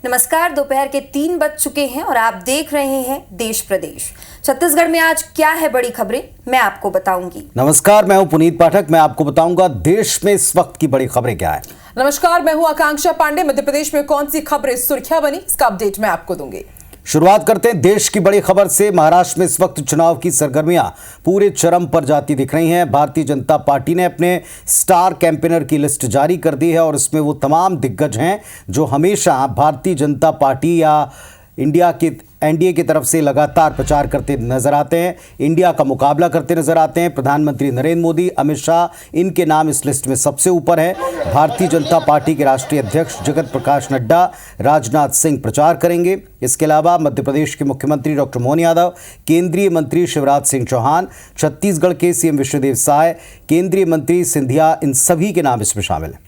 नमस्कार। दोपहर के 3 बज चुके हैं और आप देख रहे हैं देश प्रदेश। छत्तीसगढ़ में आज क्या है बड़ी खबरें, मैं आपको बताऊंगी। नमस्कार, मैं हूं पुनीत पाठक। मैं आपको बताऊंगा देश में इस वक्त की बड़ी खबरें क्या है। नमस्कार, मैं हूं आकांक्षा पांडे। मध्य प्रदेश में कौन सी खबरें सुर्खियां बनी, इसका अपडेट मैं आपको दूंगी। शुरुआत करते हैं देश की बड़ी खबर से। महाराष्ट्र में इस वक्त चुनाव की सरगर्मियां पूरे चरम पर जाती दिख रही हैं। भारतीय जनता पार्टी ने अपने स्टार कैंपेनर की लिस्ट जारी कर दी है और इसमें वो तमाम दिग्गज हैं जो हमेशा भारतीय जनता पार्टी या एनडीए की तरफ से लगातार प्रचार करते नजर आते हैं, इंडिया का मुकाबला करते नजर आते हैं। प्रधानमंत्री नरेंद्र मोदी, अमित शाह, इनके नाम इस लिस्ट में सबसे ऊपर है। भारतीय जनता पार्टी के राष्ट्रीय अध्यक्ष जगत प्रकाश नड्डा, राजनाथ सिंह प्रचार करेंगे। इसके अलावा मध्य प्रदेश के मुख्यमंत्री डॉक्टर मोहन यादव, केंद्रीय मंत्री शिवराज सिंह चौहान, छत्तीसगढ़ के सीएम विष्णुदेव साय, केंद्रीय मंत्री सिंधिया, इन सभी के नाम इसमें शामिल हैं।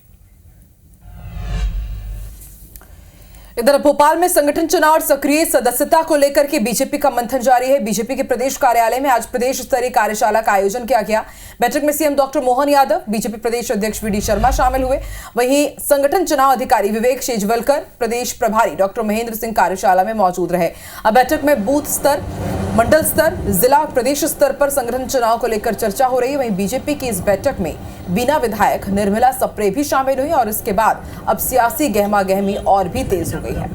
इधर भोपाल में संगठन चुनाव और सक्रिय सदस्यता को लेकर के बीजेपी का मंथन जारी है। बीजेपी के प्रदेश कार्यालय में आज प्रदेश स्तरीय कार्यशाला का आयोजन किया गया। बैठक में CM doctor Mohan Yadav, BJP प्रदेश अध्यक्ष वीडी शर्मा शामिल हुए। वहीं संगठन चुनाव अधिकारी विवेक शेजवलकर, प्रदेश प्रभारी डॉक्टर महेंद्र सिंह कार्यशाला में मौजूद रहे। अब बैठक में बूथ स्तर, मंडल स्तर, जिला और प्रदेश स्तर पर संगठन चुनाव को लेकर चर्चा हो रही है। वहीं बीजेपी की इस बैठक में बीना विधायक निर्मला सप्रे भी शामिल हुई और इसके बाद अब सियासी गहमा गहमी और भी तेज हो गई है।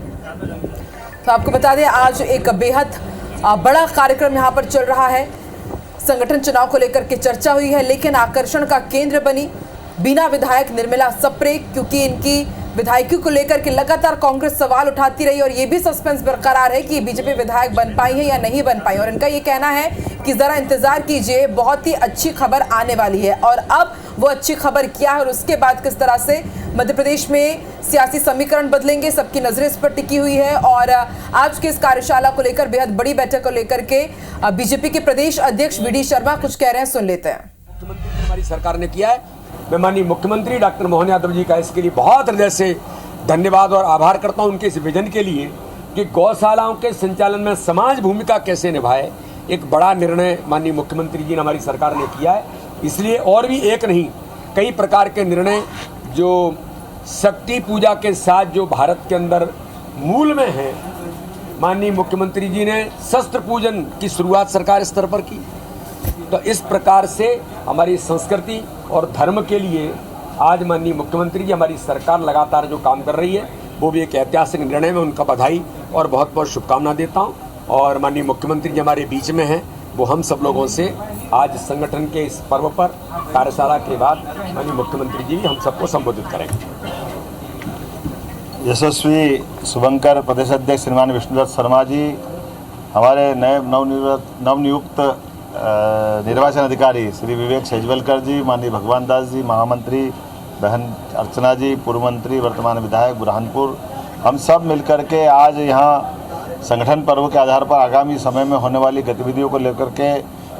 तो आपको बता दें, आज एक बेहद बड़ा कार्यक्रम यहां पर चल रहा है। संगठन चुनाव को लेकर के चर्चा हुई है, लेकिन आकर्षण का केंद्र बनी बीना विधायक निर्मला सप्रे, क्योंकि इनकी विधायकी को लेकर के लगातार कांग्रेस सवाल उठाती रही और ये भी सस्पेंस बरकरार है कि बीजेपी विधायक बन पाई है या नहीं बन पाई। और इनका ये कहना है कि जरा इंतजार कीजिए, बहुत ही अच्छी खबर आने वाली है। और अब वो अच्छी खबर क्या है और उसके बाद किस तरह से मध्य प्रदेश में सियासी समीकरण बदलेंगे, सबकी नजरें इस पर टिकी हुई है। और आज के इस कार्यशाला को लेकर, बेहद बड़ी बैठक को लेकर के बीजेपी के प्रदेश अध्यक्ष वीडी शर्मा कुछ कह रहे हैं, सुन लेते हैं। मुख्यमंत्री हमारी सरकार ने किया है। मैं माननीय मुख्यमंत्री डॉक्टर मोहन यादव जी का इसके लिए बहुत हृदय से धन्यवाद और आभार करता हूं, उनके इस विजन के लिए कि गौशालाओं के संचालन में समाज भूमिका कैसे निभाए। एक बड़ा निर्णय माननीय मुख्यमंत्री जी ने, हमारी सरकार ने किया है। इसलिए और भी एक नहीं, कई प्रकार के निर्णय जो शक्ति पूजा के साथ जो भारत के अंदर मूल में है, माननीय मुख्यमंत्री जी ने शस्त्र पूजन की शुरुआत सरकार स्तर पर की। तो इस प्रकार से हमारी संस्कृति और धर्म के लिए आज माननीय मुख्यमंत्री जी, हमारी सरकार लगातार जो काम कर रही है, वो भी एक ऐतिहासिक निर्णय में उनका बधाई और बहुत बहुत शुभकामना देता हूँ। और माननीय मुख्यमंत्री जी हमारे बीच में हैं, वो हम सब लोगों से आज संगठन के इस पर्व पर कार्यशाला के बाद माननीय मुख्यमंत्री जी भी हम सबको संबोधित करेंगे। यशस्वी शुभंकर प्रदेश अध्यक्ष श्रीमान विष्णुदत्त शर्मा जी, हमारे नए नवनियुक्त निर्वाचन अधिकारी श्री विवेक शेजवलकर जी, माननीय भगवान दास जी, महामंत्री बहन अर्चना जी, पूर्व मंत्री वर्तमान विधायक बुरहानपुर, हम सब मिलकर के आज यहाँ संगठन पर्व के आधार पर आगामी समय में होने वाली गतिविधियों को लेकर के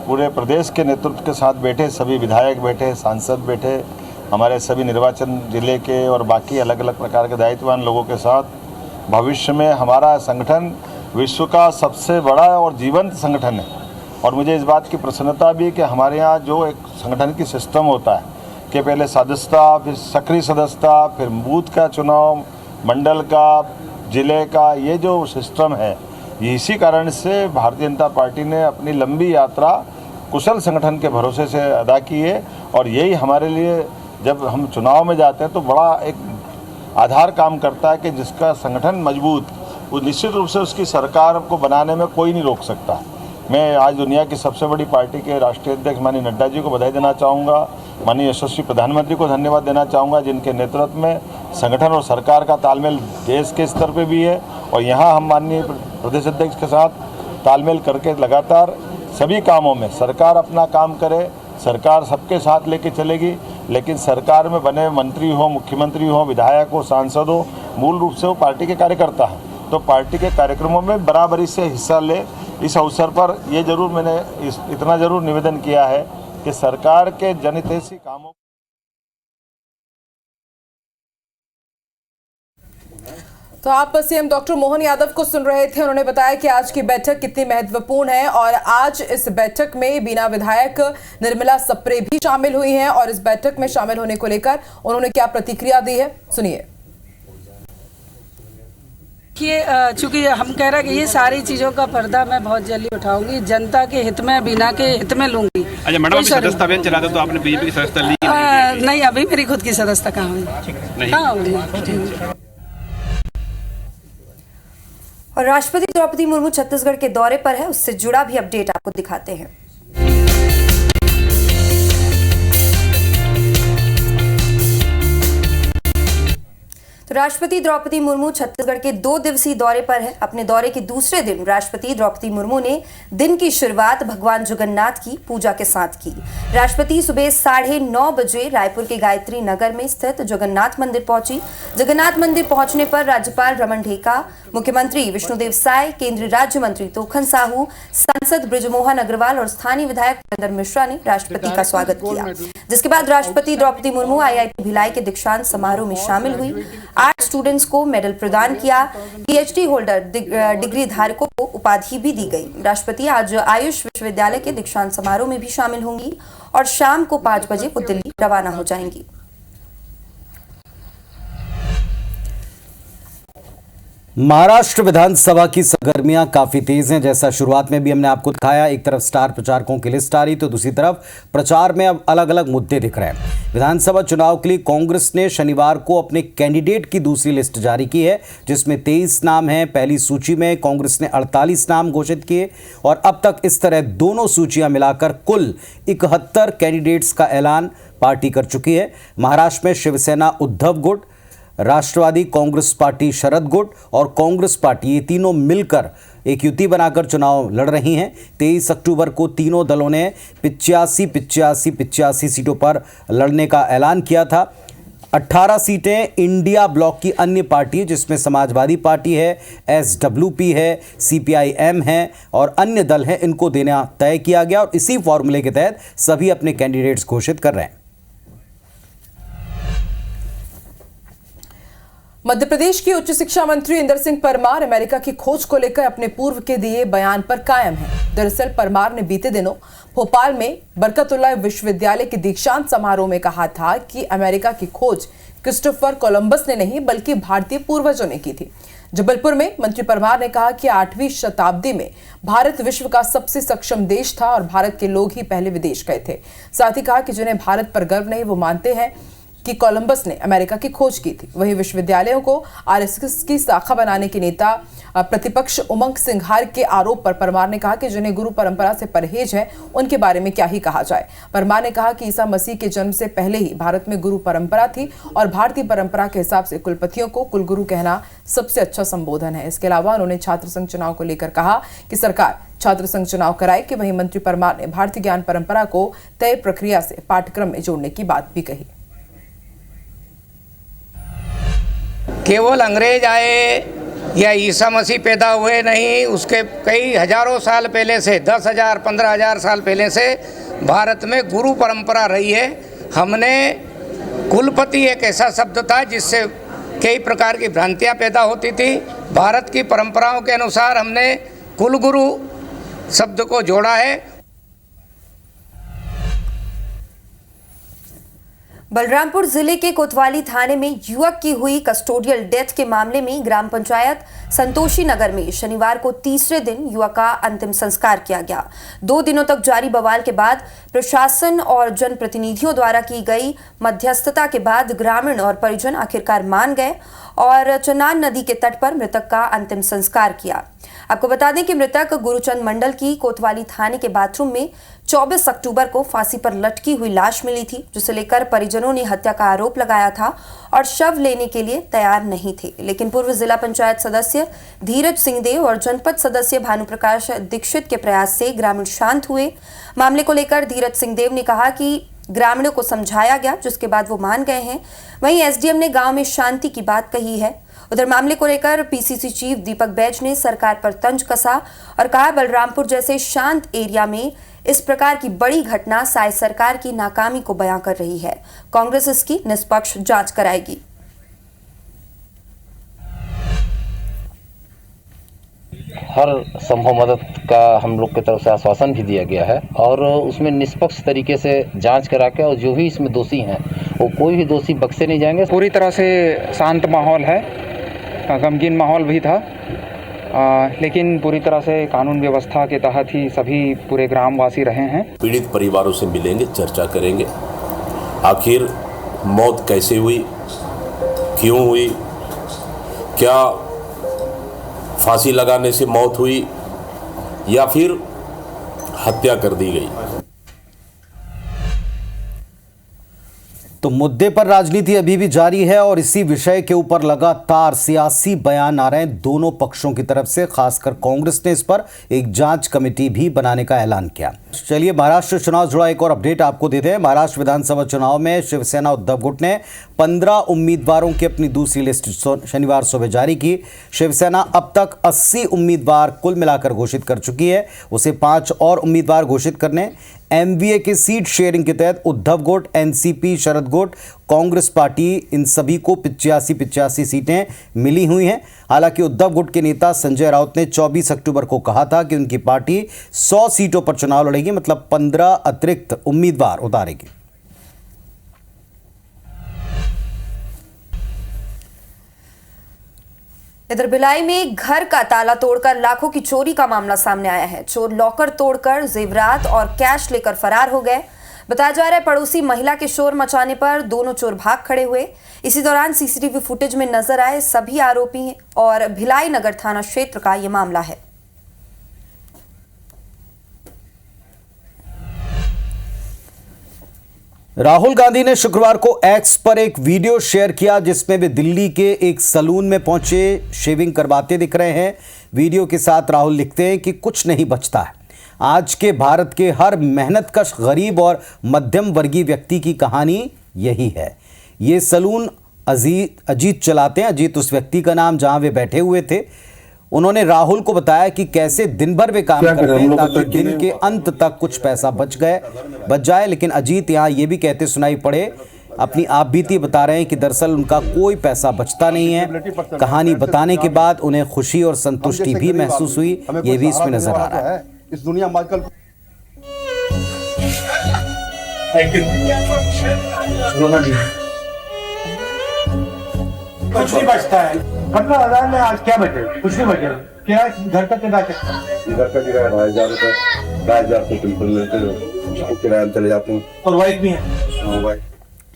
पूरे प्रदेश के नेतृत्व के साथ बैठे, सभी विधायक बैठे, सांसद बैठे, हमारे सभी निर्वाचन जिले के और बाकी अलग अलग प्रकार के दायित्ववान लोगों के साथ। भविष्य में हमारा संगठन विश्व का सबसे बड़ा और जीवंत संगठन है और मुझे इस बात की प्रसन्नता भी कि हमारे यहाँ जो एक संगठन की सिस्टम होता है कि पहले सदस्यता, फिर सक्रिय सदस्यता, फिर बूथ का चुनाव, मंडल का, जिले का, ये जो सिस्टम है, इसी कारण से भारतीय जनता पार्टी ने अपनी लंबी यात्रा कुशल संगठन के भरोसे से अदा की है। और यही हमारे लिए, जब हम चुनाव में जाते हैं तो बड़ा एक आधार काम करता है कि जिसका संगठन मजबूत, वो निश्चित रूप से उसकी सरकार को बनाने में कोई नहीं रोक सकता। मैं आज दुनिया की सबसे बड़ी पार्टी के राष्ट्रीय अध्यक्ष माननीय नड्डा जी को बधाई देना चाहूँगा, माननीय यशस्वी प्रधानमंत्री को धन्यवाद देना चाहूँगा, जिनके नेतृत्व में संगठन और सरकार का तालमेल देश के स्तर पे भी है। और यहाँ हम माननीय प्रदेश अध्यक्ष के साथ तालमेल करके लगातार सभी कामों में सरकार अपना काम करे, सरकार सबके साथ लेके चलेगी, लेकिन सरकार में बने मंत्री हो, मुख्यमंत्री हो, विधायक हो, सांसद हो, मूल रूप से वो पार्टी के कार्यकर्ता हैं। तो पार्टी के कार्यक्रमों में बराबरी से हिस्सा ले। इस अवसर पर ये जरूर मैंने इतना जरूर निवेदन किया है कि सरकार के जनहितैषी कामों। तो आप सीएम डॉक्टर मोहन यादव को सुन रहे थे। उन्होंने बताया कि आज की बैठक कितनी महत्वपूर्ण है और आज इस बैठक में बिना विधायक निर्मला सप्रे भी शामिल हुई हैं और इस बैठक में शामिल होने को लेकर उन्होंने क्या प्रतिक्रिया दी है, सुनिए। देखिए, चूंकि हम कह रहे हैं कि ये सारी चीज़ों का पर्दा मैं बहुत जल्दी उठाऊंगी, जनता के हित में, बिना के हित में लूंगी। अच्छा मैडम, अभी सदस्यता अभियान चला था तो आपने बीजेपी की सदस्यता ली? नहीं, अभी मेरी खुद की सदस्यता कहाँ हुई। कहाँ हुई? और राष्ट्रपति द्रौपदी मुर्मू छत्तीसगढ़ के दौरे पर है, उससे जुड़ा भी अपडेट आपको दिखाते हैं। तो राष्ट्रपति द्रौपदी मुर्मू छत्तीसगढ़ के 2 दिवसीय दौरे पर है। अपने दौरे के दूसरे दिन राष्ट्रपति द्रौपदी मुर्मू ने दिन की शुरुआत भगवान जगन्नाथ की पूजा के साथ की। राष्ट्रपति सुबह 9:30 बजे रायपुर के गायत्री नगर में स्थित जगन्नाथ मंदिर पहुंची। जगन्नाथ मंदिर पहुंचने पर राज्यपाल रमन ढेका, मुख्यमंत्री विष्णुदेव साय, केंद्रीय राज्य मंत्री तोखन साहू, सांसद बृजमोहन अग्रवाल और स्थानीय विधायक उपेंद्र मिश्रा ने राष्ट्रपति का स्वागत किया। जिसके बाद राष्ट्रपति द्रौपदी मुर्मू IIT भिलाई के दीक्षांत समारोह में शामिल हुई। 8 स्टूडेंट्स को मेडल प्रदान किया। PhD होल्डर डिग्री धारकों को उपाधि भी दी गई। राष्ट्रपति आज आयुष विश्वविद्यालय के दीक्षांत समारोह में भी शामिल होंगी और शाम को 5 बजे वो दिल्ली रवाना हो जाएंगी। महाराष्ट्र विधानसभा की सरगर्मियां काफी तेज हैं। जैसा शुरुआत में भी हमने आपको दिखाया, एक तरफ स्टार प्रचारकों की लिस्ट आ रही तो दूसरी तरफ प्रचार में अब अलग अलग मुद्दे दिख रहे हैं। विधानसभा चुनाव के लिए कांग्रेस ने शनिवार को अपने कैंडिडेट की दूसरी लिस्ट जारी की है, जिसमें 23 नाम हैं। पहली सूची में कांग्रेस ने 48 नाम घोषित किए और अब तक इस तरह दोनों सूचियां मिलाकर कुल 71 कैंडिडेट्स का ऐलान पार्टी कर चुकी है। महाराष्ट्र में शिवसेना उद्धव गुट, राष्ट्रवादी कांग्रेस पार्टी शरद गुट और कांग्रेस पार्टी, ये तीनों मिलकर एक युति बनाकर चुनाव लड़ रही हैं। 23 अक्टूबर को तीनों दलों ने 85 सीटों पर लड़ने का ऐलान किया था। 18 सीटें इंडिया ब्लॉक की अन्य पार्टी, जिसमें समाजवादी पार्टी है, SWP है, CPIM है और अन्य दल हैं, इनको देना तय किया गया और इसी फॉर्मूले के तहत सभी अपने कैंडिडेट्स घोषित कर रहे हैं। मध्य प्रदेश के उच्च शिक्षा मंत्री इंदर सिंह परमार अमेरिका की खोज को लेकर अपने पूर्व के दिए बयान पर कायम हैं। दरअसल परमार ने बीते दिनों भोपाल में बरकतुल्लाह विश्वविद्यालय के दीक्षांत समारोह में कहा था कि अमेरिका की खोज क्रिस्टोफर कोलंबस ने नहीं बल्कि भारतीय पूर्वजों ने की थी। जबलपुर में मंत्री परमार ने कहा कि 8वीं शताब्दी में भारत विश्व का सबसे सक्षम देश था और भारत के लोग ही पहले विदेश गए थे। साथ ही कहा कि जिन्हें भारत पर गर्व नहीं, वो मानते हैं कि कोलंबस ने अमेरिका की खोज की थी। वहीं विश्वविद्यालयों को RSS की शाखा बनाने के नेता प्रतिपक्ष उमंग सिंघार के आरोप पर परमार ने कहा कि जिन्हें गुरु परंपरा से परहेज है, उनके बारे में क्या ही कहा जाए। परमार ने कहा कि ईसा मसीह के जन्म से पहले ही भारत में गुरु परंपरा थी और भारतीय परंपरा के हिसाब से कुलपतियों को कुलगुरु कहना सबसे अच्छा संबोधन है। इसके अलावा उन्होंने छात्र संघ चुनाव को लेकर कहा कि सरकार छात्र संघ चुनाव कराए कि वहीं मंत्री परमार ने भारतीय ज्ञान परंपरा को तय प्रक्रिया से पाठ्यक्रम में जोड़ने की बात भी कही। केवल अंग्रेज आए या ईसा मसीह पैदा हुए नहीं, उसके कई हजारों साल पहले से 10,000 15,000 साल पहले से भारत में गुरु परंपरा रही है। हमने कुलपति एक ऐसा शब्द था जिससे कई प्रकार की भ्रांतियां पैदा होती थी। भारत की परंपराओं के अनुसार हमने कुलगुरु शब्द को जोड़ा है। बलरामपुर जिले के कोतवाली थाने में युवक की हुई कस्टोडियल डेथ के मामले में ग्राम पंचायत संतोषी नगर में शनिवार को तीसरे दिन युवक का अंतिम संस्कार किया गया। 2 दिनों तक जारी बवाल के बाद प्रशासन और जनप्रतिनिधियों द्वारा की गई मध्यस्थता के बाद ग्रामीण और परिजन आखिरकार मान गए और चनान नदी के तट पर मृतक का अंतिम संस्कार किया। आपको बता दें कि मृतक गुरुचंद मंडल की कोतवाली थाने के बाथरूम में 24 अक्टूबर को फांसी पर लटकी हुई लाश मिली थी, जिसे लेकर परिजनों ने हत्या का आरोप लगाया था और शव लेने के लिए तैयार नहीं थे। लेकिन पूर्व जिला पंचायत सदस्य धीरज सिंहदेव और जनपद सदस्य भानुप्रकाश दीक्षित के प्रयास से ग्रामीण शांत हुए। मामले को लेकर धीरज सिंहदेव ने कहा कि ग्रामीणों को समझाया गया, जिसके बाद वो मान गए हैं। वहीं SDM ने गांव में शांति की बात कही है। उधर मामले को लेकर PCC चीफ दीपक बैज ने सरकार पर तंज कसा और कहा बलरामपुर जैसे शांत एरिया में इस प्रकार की बड़ी घटना शायद सरकार की नाकामी को बयां कर रही है। कांग्रेस इसकी निष्पक्ष जांच कराएगी। हर संभव मदद का हम लोग की तरफ से आश्वासन भी दिया गया है और उसमें निष्पक्ष तरीके से जांच करा के और जो भी इसमें दोषी हैं वो कोई भी दोषी बख्शे नहीं जाएंगे। पूरी तरह से शांत माहौल है गमगीन माहौल भी था, लेकिन पूरी तरह से कानून व्यवस्था के तहत ही सभी पूरे ग्रामवासी रहे हैं। पीड़ित परिवारों से मिलेंगे, चर्चा करेंगे, आखिर मौत कैसे हुई, क्यों हुई, क्या फांसी लगाने से मौत हुई या फिर हत्या कर दी गई। तो मुद्दे पर राजनीति अभी भी जारी है और इसी विषय के ऊपर लगातार सियासी बयान आ रहे हैं दोनों पक्षों की तरफ से। खासकर कांग्रेस ने इस पर एक जांच कमेटी भी बनाने का ऐलान किया। चलिए महाराष्ट्र चुनाव जुड़ा एक और अपडेट आपको देते हैं। महाराष्ट्र विधानसभा चुनाव में शिवसेना उद्धव गुट ने 15 उम्मीदवारों की अपनी दूसरी लिस्ट शनिवार सुबह जारी की। शिवसेना अब तक 80 उम्मीदवार कुल मिलाकर घोषित कर चुकी है। उसे 5 और उम्मीदवार घोषित करने। एमवीए के सीट शेयरिंग के तहत उद्धव गुट, एनसीपी, शरद गुट, कांग्रेस पार्टी, इन सभी को 85 सीटें मिली हुई हैं। हालांकि उद्धव गुट के नेता संजय राउत ने 24 अक्टूबर को कहा था कि उनकी पार्टी 100 सीटों पर चुनाव लड़ेगी, मतलब 15 अतिरिक्त उम्मीदवार उतारेगी। इधर भिलाई में घर का ताला तोड़कर लाखों की चोरी का मामला सामने आया है। चोर लॉकर तोड़कर जेवरात और कैश लेकर फरार हो गए। बताया जा रहा है पड़ोसी महिला के शोर मचाने पर दोनों चोर भाग खड़े हुए। इसी दौरान सीसीटीवी फुटेज में नजर आए सभी आरोपी और भिलाई नगर थाना क्षेत्र का यह मामला है। राहुल गांधी ने शुक्रवार को एक्स पर एक वीडियो शेयर किया जिसमें वे दिल्ली के एक सलून में पहुंचे शेविंग करवाते दिख रहे हैं। वीडियो के साथ राहुल लिखते हैं कि कुछ नहीं बचता है। आज के भारत के हर मेहनतकश गरीब और मध्यम वर्गीय व्यक्ति की कहानी यही है। ये सलून अजीत चलाते हैं। अजीत उस व्यक्ति का नाम जहां वे बैठे हुए थे। उन्होंने राहुल को बताया कि कैसे दिन भर वे काम करते हैं ताकि दिन के अंत तक कुछ पैसा बच जाए। लेकिन अजीत यहाँ ये भी कहते सुनाई पड़े, अपनी आप बीती बता रहे हैं कि दरअसल उनका कोई पैसा बचता नहीं है। कहानी बताने के बाद उन्हें खुशी और संतुष्टि भी महसूस हुई, ये भी इसमें नजर आ रहा है। इस दुनिया में आजकल कुछ नहीं बचता है। 15,000 में आज क्या बचे? कुछ नहीं बचे। क्या घर का किराया? घर का किराया 2,000 रुपए, 2,000 रुपए बिल्कुल लेते हो, किराया चले जाते हैं। और वाइफ भी है। वाइफ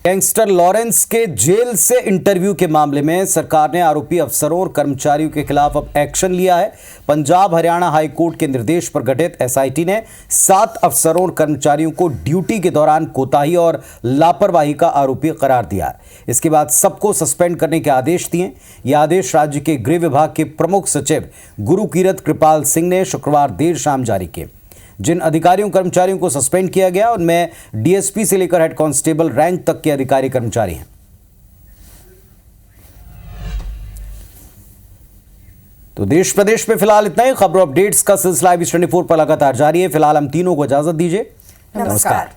गैंगस्टर लॉरेंस के जेल से इंटरव्यू के मामले में सरकार ने आरोपी अफसरों और कर्मचारियों के खिलाफ अब एक्शन लिया है। पंजाब हरियाणा हाई कोर्ट के निर्देश पर गठित एसआईटी ने 7 अफसरों और कर्मचारियों को ड्यूटी के दौरान कोताही और लापरवाही का आरोपी करार दिया है। इसके बाद सबको सस्पेंड करने के आदेश दिए। ये आदेश राज्य के गृह विभाग के प्रमुख सचिव गुरुकीरत कृपाल सिंह ने शुक्रवार देर शाम जारी किए। जिन अधिकारियों कर्मचारियों को सस्पेंड किया गया उनमें डीएसपी से लेकर हेड कांस्टेबल रैंक तक के अधिकारी कर्मचारी हैं। तो देश प्रदेश में फिलहाल इतना ही। खबरों अपडेट्स का सिलसिला IBC 24 पर लगातार जारी है। फिलहाल हम तीनों को इजाजत दीजिए। नमस्कार।